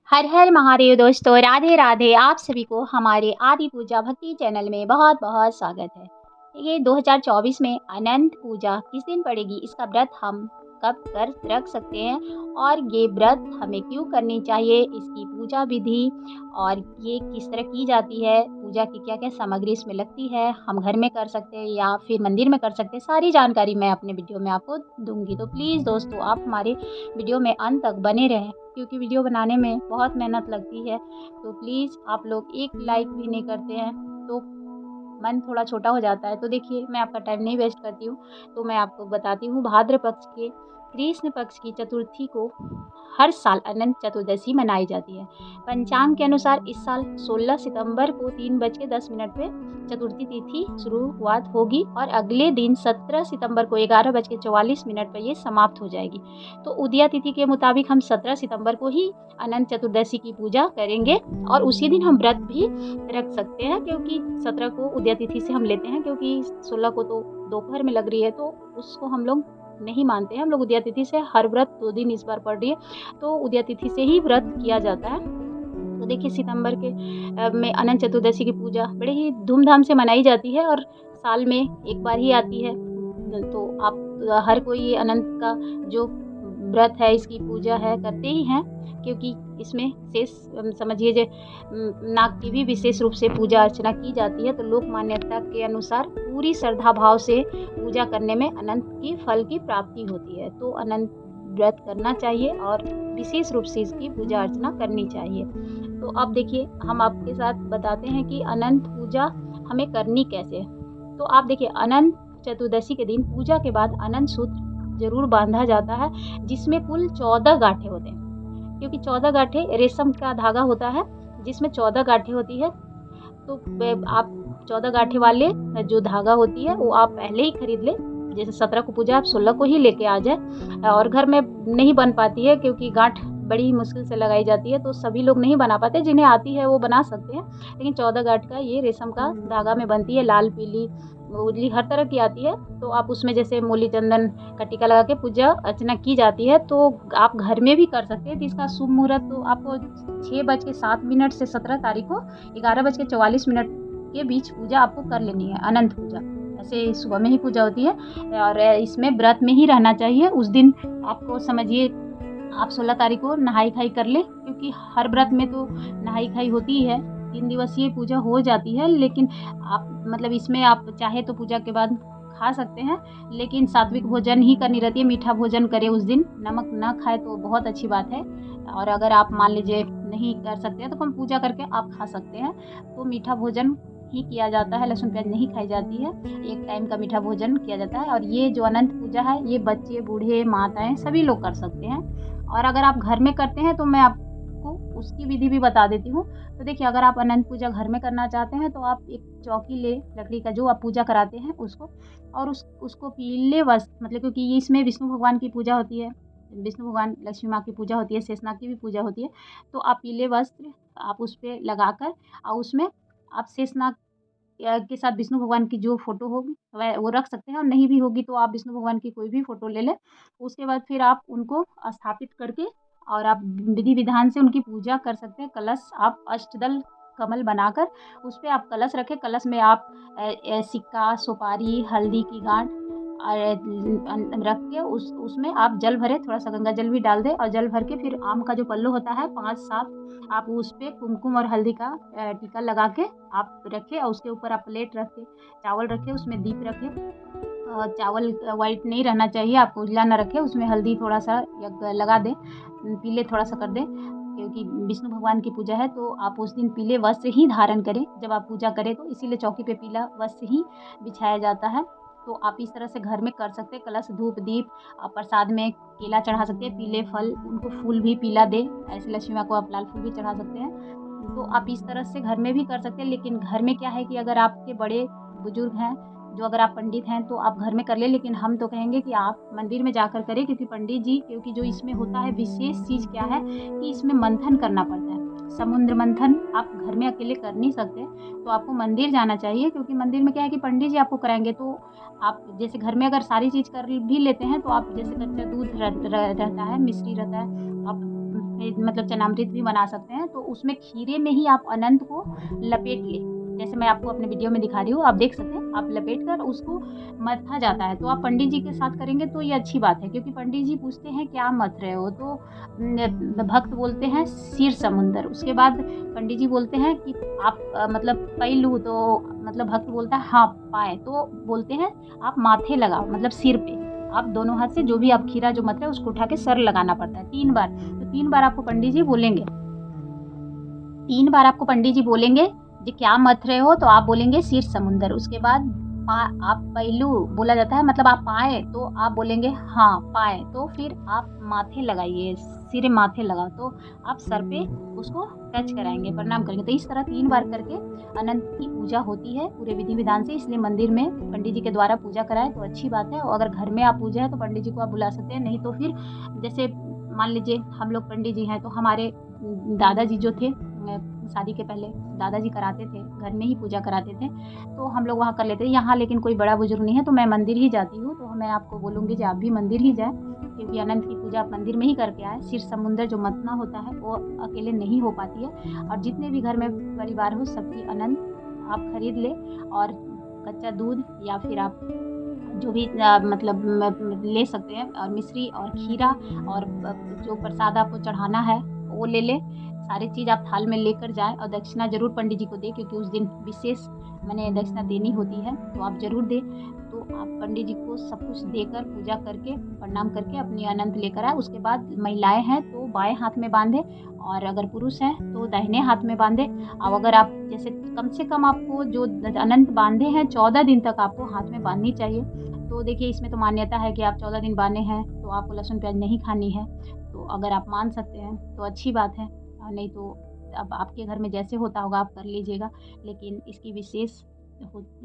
हर हर महादेव दोस्तों, राधे राधे। आप सभी को हमारे आदि पूजा भक्ति चैनल में बहुत बहुत स्वागत है। ये 2024 में अनंत पूजा किस दिन पड़ेगी, इसका व्रत हम कब कर रख सकते हैं और ये व्रत हमें क्यों करनी चाहिए, इसकी पूजा विधि और ये किस तरह की जाती है, पूजा की क्या क्या सामग्री इसमें लगती है, हम घर में कर सकते हैं या फिर मंदिर में कर सकते हैं, सारी जानकारी मैं अपने वीडियो में आपको दूंगी। तो प्लीज़ दोस्तों, आप हमारे वीडियो में अंत तक बने रहें क्योंकि वीडियो बनाने में बहुत मेहनत लगती है। तो प्लीज़ आप लोग एक लाइक भी नहीं करते हैं तो मन थोड़ा छोटा हो जाता है। तो देखिए, मैं आपका टाइम नहीं वेस्ट करती हूँ, तो मैं आपको बताती हूँ। भाद्र पक्ष के कृष्ण पक्ष की चतुर्थी को हर साल अनंत चतुर्दशी मनाई जाती है। पंचांग के अनुसार इस साल 16 सितंबर को 3:10 पे चतुर्थी तिथि शुरुआत होगी और अगले दिन 17 सितंबर को 11:44 पर ये समाप्त हो जाएगी। तो उदया तिथि के मुताबिक हम 17 सितंबर को ही अनंत चतुर्दशी की पूजा करेंगे और उसी दिन हम व्रत भी रख सकते हैं, क्योंकि 17 को उदया तिथि से हम लेते हैं, क्योंकि 16 को तो दोपहर में लग रही है तो उसको हम लोग नहीं मानते हैं। हम लोग उदया तिथि से हर व्रत 2 दिन इस बार पड़ रही है तो उदया तिथि से ही व्रत किया जाता है। तो देखिए, सितंबर के में अनंत चतुर्दशी की पूजा बड़े ही धूमधाम से मनाई जाती है और साल में एक बार ही आती है। तो आप हर कोई ये अनंत का जो व्रत है, इसकी पूजा है, करते ही हैं, क्योंकि इसमें शेष समझिए नाग की भी विशेष रूप से पूजा अर्चना की जाती है। तो लोक मान्यता के अनुसार पूरी श्रद्धा भाव से पूजा करने में अनंत की फल की प्राप्ति होती है। तो अनंत व्रत करना चाहिए और विशेष रूप से इसकी पूजा अर्चना करनी चाहिए। तो अब देखिए, हम आपके साथ बताते हैं कि अनंत पूजा हमें करनी कैसे। तो आप देखिए, अनंत चतुर्दशी के दिन पूजा के बाद अनंत सूत्र जरूर बांधा जाता है, जिसमें कुल 14 गांठें होते हैं, क्योंकि 14 गांठें रेशम का धागा होता है जिसमें 14 गांठें होती है। तो आप 14 गांठें वाले जो धागा होती है वो आप पहले ही खरीद ले। जैसे 17 को पूजा, आप 16 को ही लेके आ जाए। और घर में नहीं बन पाती है क्योंकि गांठ बड़ी ही मुश्किल से लगाई जाती है, तो सभी लोग नहीं बना पाते। जिन्हें आती है वो बना सकते हैं, लेकिन 14 गांठ का ये रेशम का धागा में बनती है। लाल, पीली, उजली, हर तरह की आती है। तो आप उसमें जैसे मूली चंदन का टीका लगा के पूजा अर्चना की जाती है, तो आप घर में भी कर सकते हैं। तो इसका शुभ मुहूर्त तो आपको 6:07 से 17 तारीख को 11:44 के बीच पूजा आपको कर लेनी है, अनंत पूजा। ऐसे सुबह में ही पूजा होती है और इसमें व्रत में ही रहना चाहिए। उस दिन आपको समझिए, आप 16 तारीख को नहाई खाई कर ले, क्योंकि हर व्रत में तो नहाई खाई होती ही है। 3 दिवसीय पूजा हो जाती है, लेकिन आप मतलब इसमें आप चाहे तो पूजा के बाद खा सकते हैं, लेकिन सात्विक भोजन ही करनी रहती है। मीठा भोजन करें उस दिन, नमक ना खाए तो बहुत अच्छी बात है। और अगर आप मान लीजिए नहीं कर सकते हैं तो कम पूजा करके आप खा सकते हैं। तो मीठा भोजन ही किया जाता है, लहसुन प्याज नहीं खाई जाती है। एक टाइम का मीठा भोजन किया जाता है। और ये जो अनंत पूजा है, ये बच्चे, बूढ़े, माताएं सभी लोग कर सकते हैं। और अगर आप घर में करते हैं तो मैं आपको उसकी विधि भी बता देती हूँ। तो देखिए, अगर आप अनंत पूजा घर में करना चाहते हैं तो आप एक चौकी ले, लकड़ी का, जो आप पूजा कराते हैं उसको, और उसको पीले वस्त्र, मतलब क्योंकि इसमें विष्णु भगवान की पूजा होती है, विष्णु भगवान, लक्ष्मी माँ की पूजा होती है, शेषनाग की भी पूजा होती है। तो आप पीले वस्त्र आप उस पर लगाकर और उसमें आप शेषनाग के साथ विष्णु भगवान की जो फोटो होगी वह वो रख सकते हैं, और नहीं भी होगी तो आप विष्णु भगवान की कोई भी फोटो ले लें। उसके बाद फिर आप उनको स्थापित करके और आप विधि विधान से उनकी पूजा कर सकते हैं। कलश आप अष्टदल कमल बनाकर उस पर आप कलश रखें। कलश में आप सिक्का, सुपारी, हल्दी की गांठ और रख के उसमें आप जल भरे, थोड़ा सा गंगा जल भी डाल दें, और जल भर के फिर आम का जो पल्लू होता है 5-7, आप उस पर कुमकुम और हल्दी का टीका लगा के आप रखें, और उसके ऊपर आप प्लेट रखें, चावल रखें, उसमें दीप रखें। और चावल वाइट नहीं रहना चाहिए, आपको उजला ना रखें, उसमें हल्दी थोड़ा सा लगा दें, पीले थोड़ा सा कर दें, क्योंकि विष्णु भगवान की पूजा है। तो आप उस दिन पीले वस्त्र ही धारण करें जब आप पूजा करें, तो इसीलिए चौकी पे पीला वस्त्र ही बिछाया जाता है। तो आप इस तरह से घर में कर सकते हैं। कलश, धूप, दीप, प्रसाद में केला चढ़ा सकते हैं, पीले फल, उनको फूल भी पीला दे, ऐसे लक्ष्मी माँ को आप लाल फूल भी चढ़ा सकते हैं। तो आप इस तरह से घर में भी कर सकते हैं। लेकिन घर में क्या है कि अगर आपके बड़े बुजुर्ग हैं, जो अगर आप पंडित हैं तो आप घर में कर ले, लेकिन हम तो कहेंगे कि आप मंदिर में जाकर करें, क्योंकि पंडित जी, क्योंकि जो इसमें होता है विशेष चीज़ क्या है कि इसमें मंथन करना पड़ता है। समुद्र मंथन आप घर में अकेले कर नहीं सकते, तो आपको मंदिर जाना चाहिए, क्योंकि मंदिर में क्या है कि पंडित जी आपको कराएंगे। तो आप जैसे घर में अगर सारी चीज़ कर भी लेते हैं तो आप जैसे कच्चा दूध रहता है, मिश्री रहता है, आप मतलब चनामृत भी बना सकते हैं। तो उसमें खीरे में ही आप अनंत को लपेट लें, जैसे मैं आपको अपने वीडियो में दिखा रही हूँ, आप देख सकते हैं। आप लपेट कर उसको मथा जाता है, तो आप पंडित जी के साथ करेंगे तो ये अच्छी बात है, क्योंकि पंडित जी पूछते हैं क्या मथ रहे हो, तो भक्त बोलते हैं क्षीर समुंदर। उसके बाद पंडित जी बोलते हैं कि आप मतलब पैलू, तो मतलब भक्त बोलता है हाँ पाए, तो बोलते हैं आप माथे लगाओ, मतलब सिर पे आप दोनों हाथ से जो भी आप खीरा जो मत रहे हैं उसको उठा के सर लगाना पड़ता है 3 बार। तो 3 बार आपको पंडित जी बोलेंगे, 3 बार आपको पंडित जी बोलेंगे जी क्या मथ रहे हो, तो आप बोलेंगे शीर समुंदर। उसके बाद आप पहलू बोला जाता है, मतलब आप पाए तो आप बोलेंगे हाँ पाए, तो फिर आप माथे लगाइए, सिर माथे लगाओ, तो आप सर पे उसको टच कराएंगे, प्रणाम करेंगे। तो इस तरह 3 बार करके अनंत की पूजा होती है पूरे विधि विधान से। इसलिए मंदिर में पंडित जी के द्वारा पूजा कराए तो अच्छी बात है, और अगर घर में आप पूजा है तो पंडित जी को आप बुला सकते हैं। नहीं तो फिर जैसे मान लीजिए हम लोग पंडित जी हैं, तो हमारे दादाजी जो थे शादी के पहले दादाजी कराते थे, घर में ही पूजा कराते थे, तो हम लोग वहाँ कर लेते थे। यहाँ लेकिन कोई बड़ा बुजुर्ग नहीं है तो मैं मंदिर ही जाती हूँ, तो मैं आपको बोलूँगी कि आप भी मंदिर ही जाएँ, क्योंकि अनंत की पूजा आप मंदिर में ही करके आए। क्षीर समुंदर जो मतना होता है वो अकेले नहीं हो पाती है, और जितने भी घर में परिवार हो सबकी अनंत आप खरीद ले, और कच्चा दूध या फिर आप जो भी मतलब ले सकते हैं, और मिश्री और खीरा और जो प्रसाद आपको चढ़ाना है वो ले लें। सारी चीज़ आप थाल में लेकर जाएँ, और दक्षिणा ज़रूर पंडित जी को दें, क्योंकि उस दिन विशेष माने दक्षिणा देनी होती है, तो आप ज़रूर दें। तो आप पंडित जी को सब कुछ देकर पूजा करके प्रणाम करके अपनी अनंत लेकर आए। उसके बाद महिलाएं हैं तो बाएं हाथ में बांधे, और अगर पुरुष हैं तो दाहिने हाथ में बांधे। अब अगर आप जैसे कम से कम आपको जो अनंत बांधे हैं 14 दिन तक आपको हाथ में बांधनी चाहिए। तो देखिए इसमें तो मान्यता है कि आप 14 दिन बांधे हैं तो आपको लहसुन प्याज नहीं खानी है। तो अगर आप मान सकते हैं तो अच्छी बात है, नहीं तो अब आपके घर में जैसे होता होगा आप कर लीजिएगा। लेकिन इसकी विशेष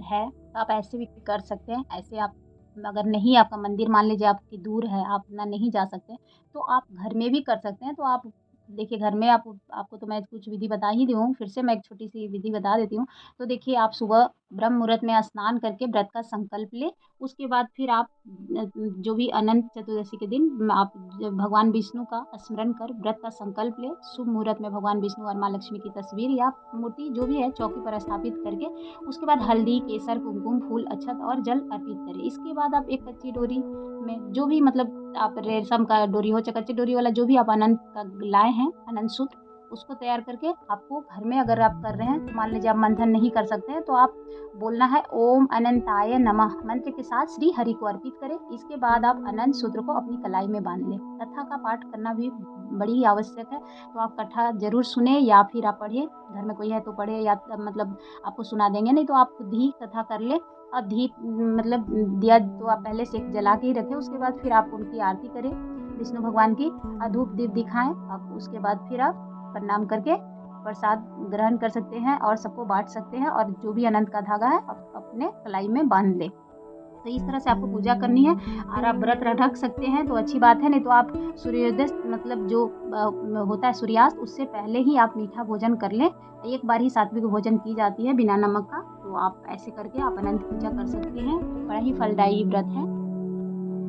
है, तो आप ऐसे भी कर सकते हैं। ऐसे आप अगर नहीं, आपका मंदिर मान लीजिए आपकी दूर है, आप ना नहीं जा सकते, तो आप घर में भी कर सकते हैं। तो आप देखिए घर में आपको तो मैं कुछ विधि बता ही दी हूँ, फिर से मैं एक छोटी सी विधि बता देती हूँ। तो देखिए आप सुबह ब्रह्म मुहूर्त में स्नान करके व्रत का संकल्प लें। उसके बाद फिर आप जो भी अनंत चतुर्दशी के दिन आप भगवान विष्णु का स्मरण कर व्रत का संकल्प लें। शुभ मुहूर्त में भगवान विष्णु और माँ लक्ष्मी की तस्वीर या मूर्ति जो भी है चौकी पर स्थापित करके, उसके बाद हल्दी, केसर, कुमकुम, फूल, अक्षत और जल अर्पित करें। इसके बाद आप एक कच्ची डोरी में जो भी मतलब आप रेशम का डोरी हो चाहे कच्ची डोरी वाला जो भी आप अनंत का लाए हैं, अनंत सूत्र, उसको तैयार करके आपको घर में अगर आप कर रहे हैं तो मान लीजिए आप मंथन नहीं कर सकते हैं, तो आप बोलना है ओम अनंताय नमः मंत्र के साथ श्री हरि को अर्पित करें। इसके बाद आप अनंत सूत्र को अपनी कलाई में बांध लें। कथा का पाठ करना भी बड़ी ही आवश्यक है, तो आप कथा जरूर सुने या फिर आप पढ़िए, घर में कोई है तो पढ़े, या मतलब आपको सुना देंगे, नहीं तो आप खुद ही कथा कर ले। अब दीप मतलब दिया तो आप पहले से जला के ही रखें, उसके बाद फिर आप उनकी आरती करें विष्णु भगवान की, धूप दीप दिखाएं। अब उसके बाद फिर आप प्रणाम करके प्रसाद ग्रहण कर सकते हैं और सबको बांट सकते हैं, और जो भी अनंत का धागा है आप अपने कलाई में बांध लें। तो इस तरह से आपको पूजा करनी है, और आप व्रत रख सकते हैं तो अच्छी बात है, नहीं तो आप सूर्योदय मतलब जो होता है सूर्यास्त उससे पहले ही आप मीठा भोजन कर लें। एक बार ही सात्विक भोजन की जाती है बिना नमक का, तो आप ऐसे करके आप अनंत पूजा कर सकते हैं। बड़ा ही फलदायी व्रत है।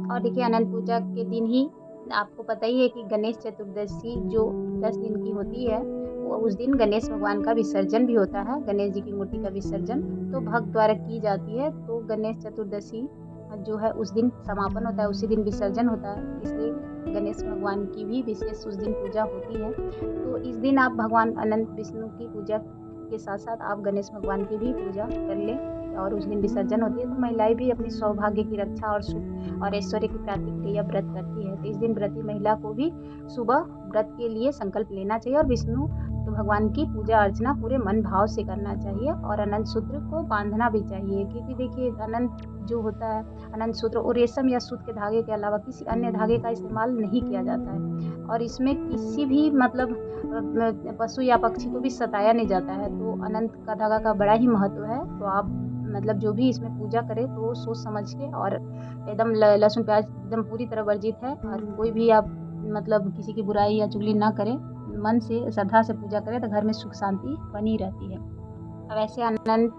और देखिए अनंत पूजा के दिन ही आपको पता ही है कि गणेश चतुर्दशी जो 10 दिन की होती है, वो उस दिन गणेश भगवान का विसर्जन भी होता है, गणेश जी की मूर्ति का विसर्जन तो भक्त द्वारा की जाती है। तो गणेश चतुर्दशी जो है उस दिन समापन होता है, उसी दिन विसर्जन होता है, इसलिए गणेश भगवान की भी विशेष उस दिन पूजा होती है। तो इस दिन आप भगवान अनंत विष्णु की पूजा के साथ साथ आप गणेश भगवान की भी पूजा कर लें, और उस दिन विसर्जन होती है। तो महिलाएं भी अपनी सौभाग्य की रक्षा और सुख और ऐश्वर्य की प्राप्ति के लिए यह व्रत करती है। तो इस दिन व्रती महिला को भी सुबह व्रत के लिए संकल्प लेना चाहिए, और विष्णु तो भगवान की पूजा अर्चना पूरे मन भाव से करना चाहिए, और अनंत सूत्र को बांधना भी चाहिए, क्योंकि देखिए अनंत जो होता है अनंत सूत्र और रेशम या सूत के धागे के अलावा किसी अन्य धागे का इस्तेमाल नहीं किया जाता है, और इसमें किसी भी मतलब पशु या पक्षी को भी सताया नहीं जाता है। तो अनंत का धागा का बड़ा ही महत्व है। तो आप मतलब जो भी इसमें पूजा करें तो सोच समझ के, और एकदम लहसुन प्याज एकदम पूरी तरह वर्जित है, और कोई भी आप मतलब किसी की बुराई या चुगली ना करें, मन से श्रद्धा से पूजा करें तो घर में सुख शांति बनी रहती है। वैसे अनंत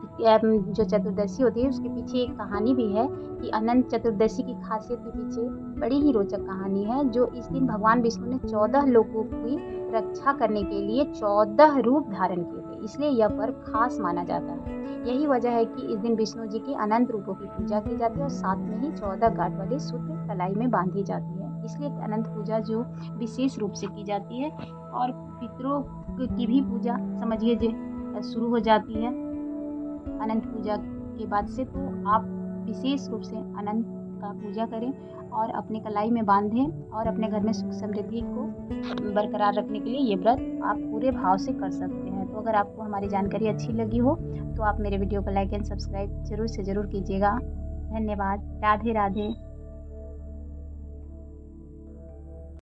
जो चतुर्दशी होती है उसके पीछे एक कहानी भी है कि अनंत चतुर्दशी की खासियत के पीछे बड़ी ही रोचक कहानी है। जो इस दिन भगवान विष्णु ने 14 लोगों की रक्षा करने के लिए 14 रूप धारण किए थे, इसलिए यह पर्व खास माना जाता है। यही वजह है कि इस दिन विष्णु जी के अनंत रूपों की पूजा की जाती है और साथ में ही 14 गांठ वाले सूत्र कलाई में बांधी जाती है। इसलिए अनंत पूजा जो विशेष रूप से की जाती है और पितरों की भी पूजा समझिए जो शुरू हो जाती है अनंत पूजा के बाद से। तो आप विशेष रूप से अनंत का पूजा करें और अपने कलाई में बांधें और अपने घर में सुख समृद्धि को बरकरार रखने के लिए ये व्रत आप पूरे भाव से कर सकते हैं। तो अगर आपको हमारी जानकारी अच्छी लगी हो तो आप मेरे वीडियो को लाइक एंड सब्सक्राइब ज़रूर से ज़रूर कीजिएगा। धन्यवाद। राधे राधे।